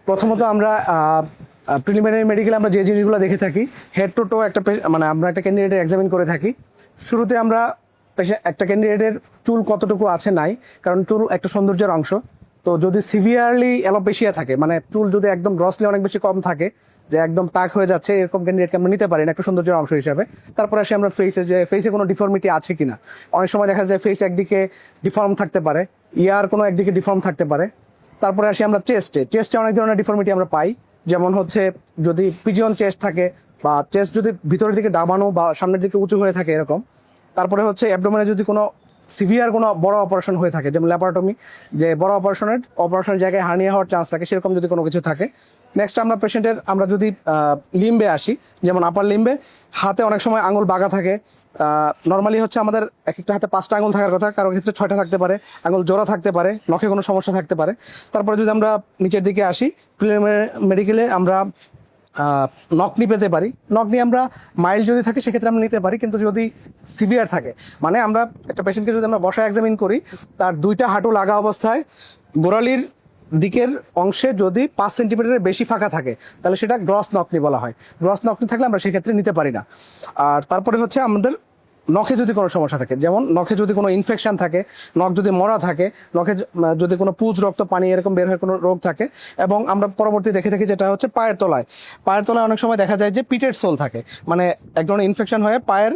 প্রথমত আমরা প্রিলিমিনারি মেডিকেলে আমরা যে জিনিসগুলো দেখে থাকি, হেড টু টো মানে আমরা একটা ক্যান্ডিডেটের এক্সামিন করে থাকি। শুরুতে আমরা একটা ক্যান্ডিডেটের চুল কতটুকু আছে নাই, কারণ চুল একটা সৌন্দর্যের অংশ। তো যদি সিভিয়ারলি অ্যালোপেশিয়া থাকে, মানে চুল যদি একদম গ্রসলি অনেক বেশি কম থাকে, যে একদম টাক হয়ে যাচ্ছে, এরকম ক্যান্ডিডেটকে আমরা নিতে পারি না একটা সৌন্দর্যের অংশ হিসাবে। তারপরে আসে আমরা ফেসে কোনো ডিফর্মিটি আছে কিনা। অনেক সময় দেখা যায় ফেস একদিকে ডিফর্ম থাকতে পারে, ইয়ার কোনো একদিকে ডিফর্ম থাকতে পারে। তারপরে আসি আমরা চেস্টে অনেক ধরনের ডিফর্মিটি আমরা পাই, যেমন হচ্ছে যদি পিজিয়ন চেস্ট থাকে বা চেস্ট যদি ভিতরের দিকে ডাবানো বা সামনের দিকে উঁচু হয়ে থাকে এরকম। তারপরে হচ্ছে অ্যাবডোমেনে যদি কোনো সিভিয়ার কোনো বড় অপারেশন হয়ে থাকে, যেমন ল্যাপারোটমি, যে বড় অপারেশনের জায়গায় হার্নিয়া হওয়ার চান্স থাকে, সেরকম যদি কোনো কিছু থাকে। নেক্সট আমরা যদি লিম্বে আসি, যেমন আপার লিম্বে হাতে অনেক সময় আঙুল বাঁকা থাকে। নর্মালি হচ্ছে আমাদের এক একটা হাতে 5টা আঙুল থাকার কথা, কারো ক্ষেত্রে 6টা থাকতে পারে, আঙুল জোড়া থাকতে পারে, নখে কোনো সমস্যা থাকতে পারে। তারপরে যদি আমরা নিচের দিকে আসি, প্রিলিমিনারি মেডিকেলে আমরা নকনি পেতে পারি। নকনি আমরা মাইল্ড যদি থাকে সেক্ষেত্রে আমরা নিতে পারি, কিন্তু যদি সিভিয়ার থাকে, মানে আমরা একটা পেশেন্টকে যদি আমরা বসা এক্সামিন করি, তার 2টা হাঁটু লাগা অবস্থায় গোড়ালির দিকের অংশে যদি 5 সেন্টিমিটারের বেশি ফাঁকা থাকে, তাহলে সেটা গ্রস নকনি বলা হয়। গ্রস নকনি থাকলে আমরা সেক্ষেত্রে নিতে পারি না। আর তারপরে হচ্ছে আমাদের নখে যদি কোনো সমস্যা থাকে, যেমন নখে যদি কোনো ইনফেকশন থাকে, নখ যদি মরা থাকে, নখে যদি কোনো পুজ, রক্ত, পানি এরকম বের হয়ে কোনো রোগ থাকে, এবং আমরা পরবর্তী দেখে থাকি যেটা হচ্ছে পায়ের তলায় অনেক সময় দেখা যায় যে পিটের সোল থাকে, মানে এক ধরনের ইনফেকশন হয়ে পায়ের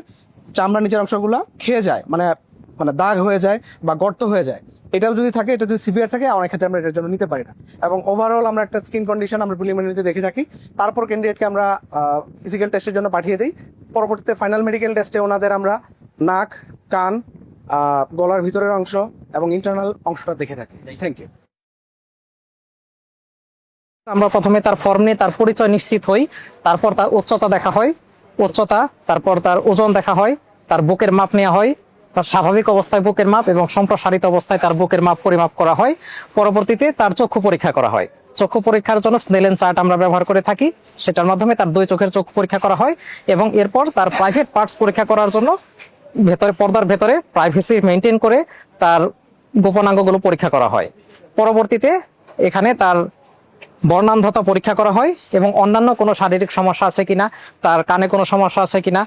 চামড়া নিচের অংশগুলো খেয়ে যায়, মানে দাগ হয়ে যায় বা গর্ত হয়ে যায়। এটাও যদি থাকে, এটা যদি সিভিয়ার থাকে, অনেক ক্ষেত্রে আমরা এটার জন্য নিতে পারি না। এবং ওভারঅল আমরা একটা স্কিন কন্ডিশন আমরা প্রিলিমিনারিতে দেখে থাকি, তারপর ক্যান্ডিডেটকে আমরা ফিজিক্যাল টেস্টের জন্য পাঠিয়ে দিই। পরবর্তীতে ফাইনাল মেডিকেল টেস্টে ওনাদের আমরা নাক, কান, গলার ভিতরের অংশ এবং ইন্টারনাল অংশটা দেখে থাকি। Thank you. আমরা প্রথমে তার ফর্ম নিয়ে তার পরিচয় নিশ্চিত হই, তারপর তার উচ্চতা দেখা হয়, তারপর তার ওজন দেখা হয়, তার বুকের মাপ নেওয়া হয়, তার স্বাভাবিক অবস্থায় বুকের মাপ এবং সম্প্রসারিত অবস্থায় তার বুকের মাপ পরিমাপ করা হয়। পরবর্তীতে তার চক্ষু পরীক্ষা করা হয়। চক্ষু পরীক্ষার জন্য স্নেলেন চার্ট আমরা ব্যবহার করে থাকি, সেটার মাধ্যমে তার 2 চোখের চক্ষু পরীক্ষা করা হয় এবং এরপর তার প্রাইভেট পার্টস পরীক্ষা করার জন্য পর্দার ভেতরে প্রাইভেসি মেনটেন করে তার গোপনাঙ্গগুলো পরীক্ষা করা হয়। পরবর্তীতে এখানে তার বর্ণান্ধতা পরীক্ষা করা হয় এবং অন্যান্য কোনো শারীরিক সমস্যা আছে কিনা, তার কানে কোনো সমস্যা আছে কিনা,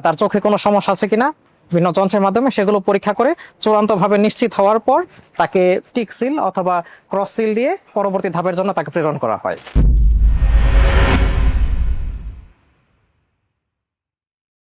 তার চোখে কোনো সমস্যা আছে কিনা, বিভিন্ন যন্ত্রের মাধ্যমে সেগুলো পরীক্ষা করে চূড়ান্তভাবে নিশ্চিত হওয়ার পর তাকে টিক সিল অথবা ক্রস সিল দিয়ে পরবর্তী ধাপের জন্য তাকে প্রেরণ করা হয়।